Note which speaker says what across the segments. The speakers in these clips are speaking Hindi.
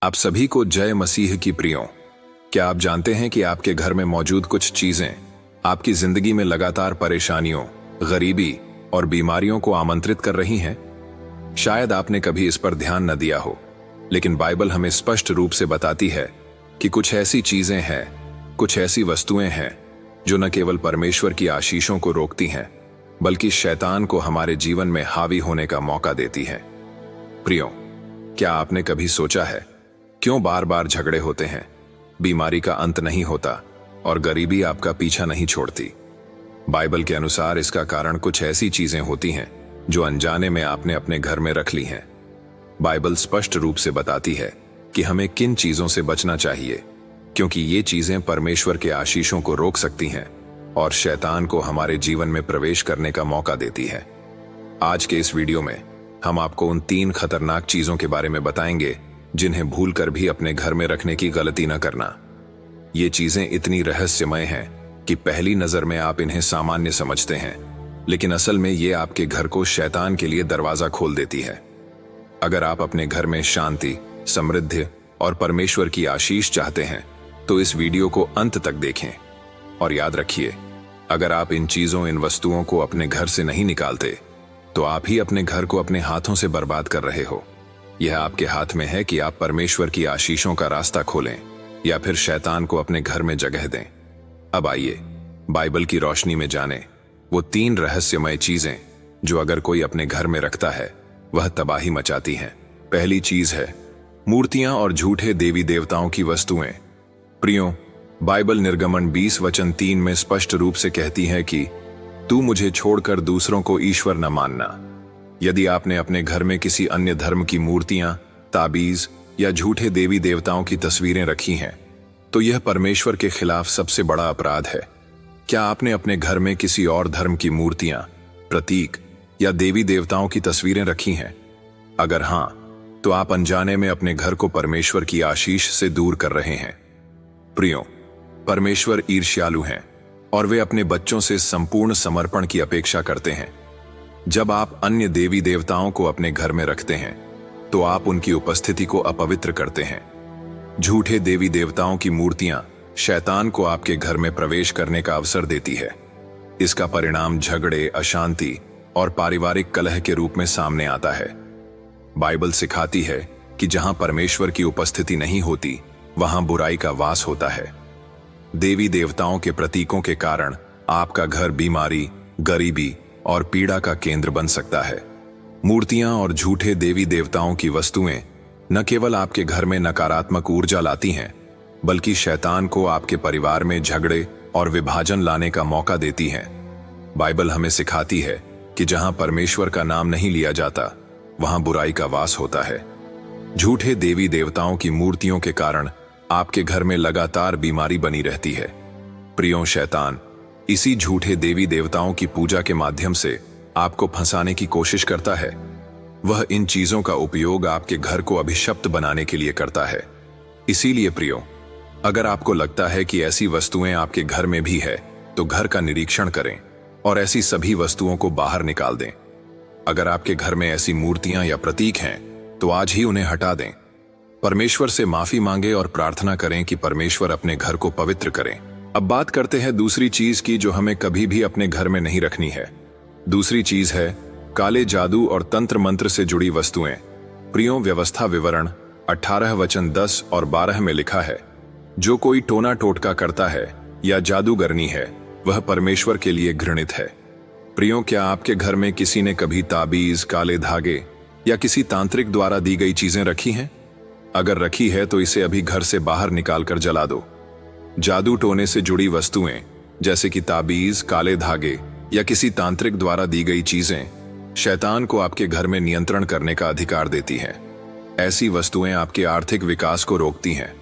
Speaker 1: आप सभी को जय मसीह की प्रियों। क्या आप जानते हैं कि आपके घर में मौजूद कुछ चीजें आपकी जिंदगी में लगातार परेशानियों, गरीबी और बीमारियों को आमंत्रित कर रही हैं? शायद आपने कभी इस पर ध्यान न दिया हो, लेकिन बाइबल हमें स्पष्ट रूप से बताती है कि कुछ ऐसी चीजें हैं, कुछ ऐसी वस्तुएं हैं जो न केवल परमेश्वर की आशीषों को रोकती हैं, बल्कि शैतान को हमारे जीवन में हावी होने का मौका देती हैं। प्रियों, क्या आपने कभी सोचा है क्यों बार बार झगड़े होते हैं, बीमारी का अंत नहीं होता और गरीबी आपका पीछा नहीं छोड़ती? बाइबल के अनुसार इसका कारण कुछ ऐसी चीजें होती हैं जो अनजाने में आपने अपने घर में रख ली हैं। बाइबल स्पष्ट रूप से बताती है कि हमें किन चीजों से बचना चाहिए, क्योंकि ये चीजें परमेश्वर के आशीषों को रोक सकती हैं और शैतान को हमारे जीवन में प्रवेश करने का मौका देती है। आज के इस वीडियो में हम आपको उन 3 खतरनाक चीजों के बारे में बताएंगे जिन्हें भूलकर भी अपने घर में रखने की गलती न करना। ये चीजें इतनी रहस्यमय हैं कि पहली नजर में आप इन्हें सामान्य समझते हैं, लेकिन असल में ये आपके घर को शैतान के लिए दरवाजा खोल देती है। अगर आप अपने घर में शांति, समृद्धि और परमेश्वर की आशीष चाहते हैं तो इस वीडियो को अंत तक देखें। और याद रखिए, अगर आप इन चीजों, इन वस्तुओं को अपने घर से नहीं निकालते तो आप ही अपने घर को अपने हाथों से बर्बाद कर रहे हो। यह आपके हाथ में है कि आप परमेश्वर की आशीषों का रास्ता खोलें या फिर शैतान को अपने घर में जगह दें। अब आइए बाइबल की रोशनी में जानें वो 3 रहस्यमय चीजें जो अगर कोई अपने घर में रखता है वह तबाही मचाती हैं। पहली चीज है मूर्तियां और झूठे देवी देवताओं की वस्तुएं। प्रियों, बाइबल निर्गमन 20:3 में स्पष्ट रूप से कहती है कि तू मुझे छोड़कर दूसरों को ईश्वर न मानना। यदि आपने अपने घर में किसी अन्य धर्म की मूर्तियां, ताबीज या झूठे देवी देवताओं की तस्वीरें रखी हैं, तो यह परमेश्वर के खिलाफ सबसे बड़ा अपराध है। क्या आपने अपने घर में किसी और धर्म की मूर्तियां, प्रतीक या देवी देवताओं की तस्वीरें रखी हैं? अगर हां, तो आप अनजाने में अपने घर को परमेश्वर की आशीष से दूर कर रहे हैं। प्रियों, परमेश्वर ईर्ष्यालु हैं और वे अपने बच्चों से संपूर्ण समर्पण की अपेक्षा करते हैं। जब आप अन्य देवी देवताओं को अपने घर में रखते हैं तो आप उनकी उपस्थिति को अपवित्र करते हैं। झूठे देवी देवताओं की मूर्तियां शैतान को आपके घर में प्रवेश करने का अवसर देती है। इसका परिणाम झगड़े, अशांति और पारिवारिक कलह के रूप में सामने आता है। बाइबल सिखाती है कि जहां परमेश्वर की उपस्थिति नहीं होती वहां बुराई का वास होता है। देवी देवताओं के प्रतीकों के कारण आपका घर बीमारी, गरीबी और पीड़ा का केंद्र बन सकता है। मूर्तियां और झूठे देवी देवताओं की वस्तुएं न केवल आपके घर में नकारात्मक ऊर्जा लाती हैं, बल्कि शैतान को आपके परिवार में झगड़े और विभाजन लाने का मौका देती हैं। बाइबल हमें सिखाती है कि जहां परमेश्वर का नाम नहीं लिया जाता वहां बुराई का वास होता है। झूठे देवी देवताओं की मूर्तियों के कारण आपके घर में लगातार बीमारी बनी रहती है। प्रियों, शैतान इसी झूठे देवी देवताओं की पूजा के माध्यम से आपको फंसाने की कोशिश करता है। वह इन चीजों का उपयोग आपके घर को अभिशप्त बनाने के लिए करता है। इसीलिए प्रियो, अगर आपको लगता है कि ऐसी वस्तुएं आपके घर में भी है तो घर का निरीक्षण करें और ऐसी सभी वस्तुओं को बाहर निकाल दें। अगर आपके घर में ऐसी मूर्तियां या प्रतीक हैं तो आज ही उन्हें हटा दें। परमेश्वर से माफी मांगे और प्रार्थना करें कि परमेश्वर अपने घर को पवित्र करें। अब बात करते हैं दूसरी चीज की जो हमें कभी भी अपने घर में नहीं रखनी है। दूसरी चीज है काले जादू और तंत्र मंत्र से जुड़ी वस्तुएं। प्रियों, व्यवस्था विवरण 18:10 और 12 में लिखा है, जो कोई टोना टोटका करता है या जादूगरनी है वह परमेश्वर के लिए घृणित है। प्रियों, क्या आपके घर में किसी ने कभी ताबीज, काले धागे या किसी तांत्रिक द्वारा दी गई चीजें रखी हैं? अगर रखी है तो इसे अभी घर से बाहर निकालकर जला दो। जादू टोने से जुड़ी वस्तुएं जैसे कि ताबीज, काले धागे या किसी तांत्रिक द्वारा दी गई चीजें शैतान को आपके घर में नियंत्रण करने का अधिकार देती हैं। ऐसी वस्तुएं आपके आर्थिक विकास को रोकती हैं।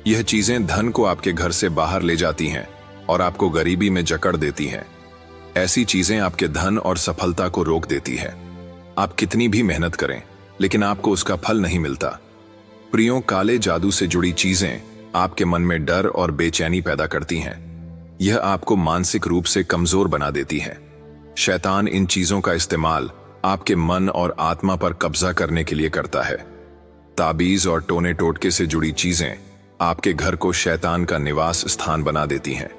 Speaker 1: यह चीजें धन को आपके घर से बाहर ले जाती हैं और आपको गरीबी में जकड़ देती हैं। ऐसी चीजें आपके धन और सफलता को रोक देती है। आप कितनी भी मेहनत करें लेकिन आपको उसका फल नहीं मिलता। प्रियों, काले जादू से जुड़ी चीजें आपके मन में डर और बेचैनी पैदा करती हैं। यह आपको मानसिक रूप से कमजोर बना देती है। शैतान इन चीजों का इस्तेमाल आपके मन और आत्मा पर कब्जा करने के लिए करता है। ताबीज और टोने टोटके से जुड़ी चीजें आपके घर को शैतान का निवास स्थान बना देती हैं।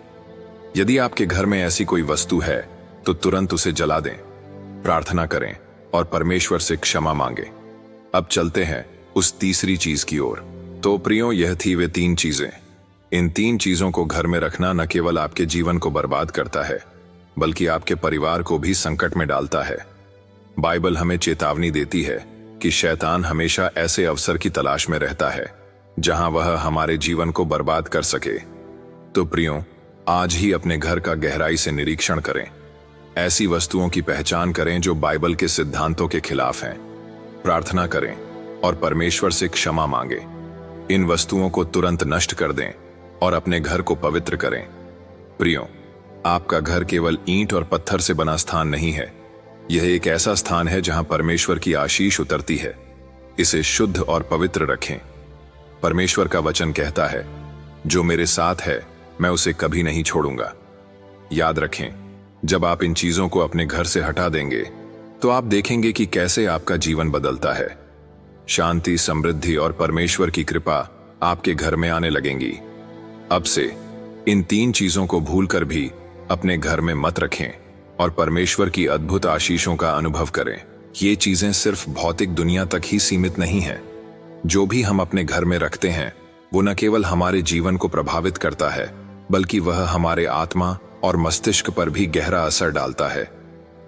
Speaker 1: यदि आपके घर में ऐसी कोई वस्तु है तो तुरंत उसे जला दें, प्रार्थना करें और परमेश्वर से क्षमा मांगें। अब चलते हैं उस तीसरी चीज की ओर। तो प्रियो, यह थी वे 3 चीजें। इन 3 चीजों को घर में रखना न केवल आपके जीवन को बर्बाद करता है, बल्कि आपके परिवार को भी संकट में डालता है। बाइबल हमें चेतावनी देती है कि शैतान हमेशा ऐसे अवसर की तलाश में रहता है जहां वह हमारे जीवन को बर्बाद कर सके। तो प्रियो, आज ही अपने घर का गहराई से निरीक्षण करें। ऐसी वस्तुओं की पहचान करें जो बाइबल के सिद्धांतों के खिलाफ हैं। प्रार्थना करें और परमेश्वर से क्षमा मांगें। इन वस्तुओं को तुरंत नष्ट कर दें और अपने घर को पवित्र करें। प्रियो, आपका घर केवल ईंट और पत्थर से बना स्थान नहीं है। यह एक ऐसा स्थान है जहां परमेश्वर की आशीष उतरती है। इसे शुद्ध और पवित्र रखें। परमेश्वर का वचन कहता है, जो मेरे साथ है मैं उसे कभी नहीं छोड़ूंगा। याद रखें, जब आप इन चीजों को अपने घर से हटा देंगे तो आप देखेंगे कि कैसे आपका जीवन बदलता है। शांति, समृद्धि और परमेश्वर की कृपा आपके घर में आने लगेंगी। अब से इन 3 चीजों को भूलकर भी अपने घर में मत रखें और परमेश्वर की अद्भुत आशीषों का अनुभव करें। ये चीजें सिर्फ भौतिक दुनिया तक ही सीमित नहीं हैं। जो भी हम अपने घर में रखते हैं वो न केवल हमारे जीवन को प्रभावित करता है, बल्कि वह हमारे आत्मा और मस्तिष्क पर भी गहरा असर डालता है।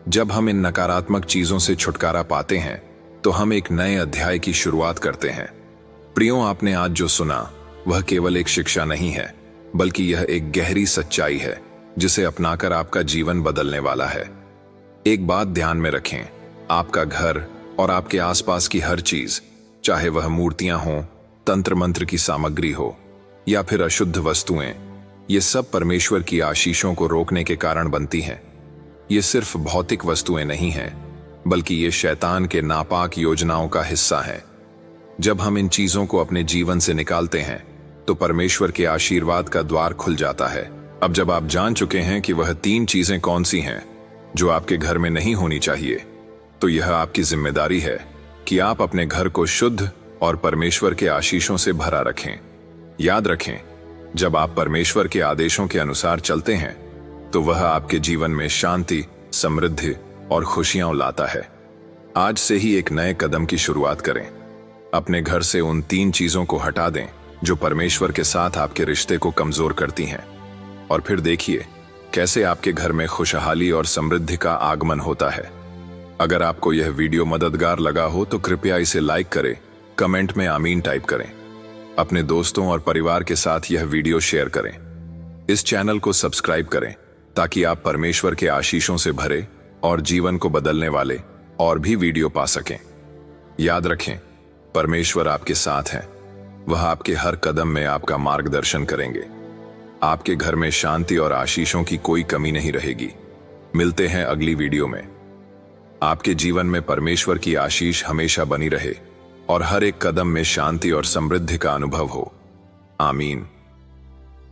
Speaker 1: जब हम इन नकारात्मक चीजों से छुटकारा पाते हैं तो हम एक नए अध्याय की शुरुआत करते हैं। प्रियो, आपने आज जो सुना वह केवल एक शिक्षा नहीं है, बल्कि यह एक गहरी सच्चाई है जिसे अपनाकर आपका जीवन बदलने वाला है। एक बात ध्यान में रखें, आपका घर और आपके आसपास की हर चीज, चाहे वह मूर्तियां हों, तंत्र मंत्र की सामग्री हो या फिर अशुद्ध वस्तुएं, ये सब परमेश्वर की आशीषों को रोकने के कारण बनती हैं। ये सिर्फ भौतिक वस्तुएं नहीं हैं, बल्कि ये शैतान के नापाक योजनाओं का हिस्सा हैं। जब हम इन चीजों को अपने जीवन से निकालते हैं तो परमेश्वर के आशीर्वाद का द्वार खुल जाता है। अब जब आप जान चुके हैं कि वह 3 चीजें कौन सी हैं जो आपके घर में नहीं होनी चाहिए, तो यह आपकी जिम्मेदारी है कि आप अपने घर को शुद्ध और परमेश्वर के आशीषों से भरा रखें। याद रखें, जब आप परमेश्वर के आदेशों के अनुसार चलते हैं तो वह आपके जीवन में शांति, समृद्धि और खुशियां लाता है। आज से ही एक नए कदम की शुरुआत करें। अपने घर से उन 3 चीजों को हटा दें जो परमेश्वर के साथ आपके रिश्ते को कमजोर करती हैं, और फिर देखिए कैसे आपके घर में खुशहाली और समृद्धि का आगमन होता है। अगर आपको यह वीडियो मददगार लगा हो तो कृपया इसे लाइक करें, कमेंट में आमीन टाइप करें। अपने दोस्तों और परिवार के साथ यह वीडियो शेयर करें। इस चैनल को सब्सक्राइब करें ताकि आप परमेश्वर के आशीषों से भरे और जीवन को बदलने वाले और भी वीडियो पा सकें। याद रखें, परमेश्वर आपके साथ है। वह आपके हर कदम में आपका मार्गदर्शन करेंगे। आपके घर में शांति और आशीषों की कोई कमी नहीं रहेगी। मिलते हैं अगली वीडियो में। आपके जीवन में परमेश्वर की आशीष हमेशा बनी रहे और हर एक कदम में शांति और समृद्धि का अनुभव हो। आमीन।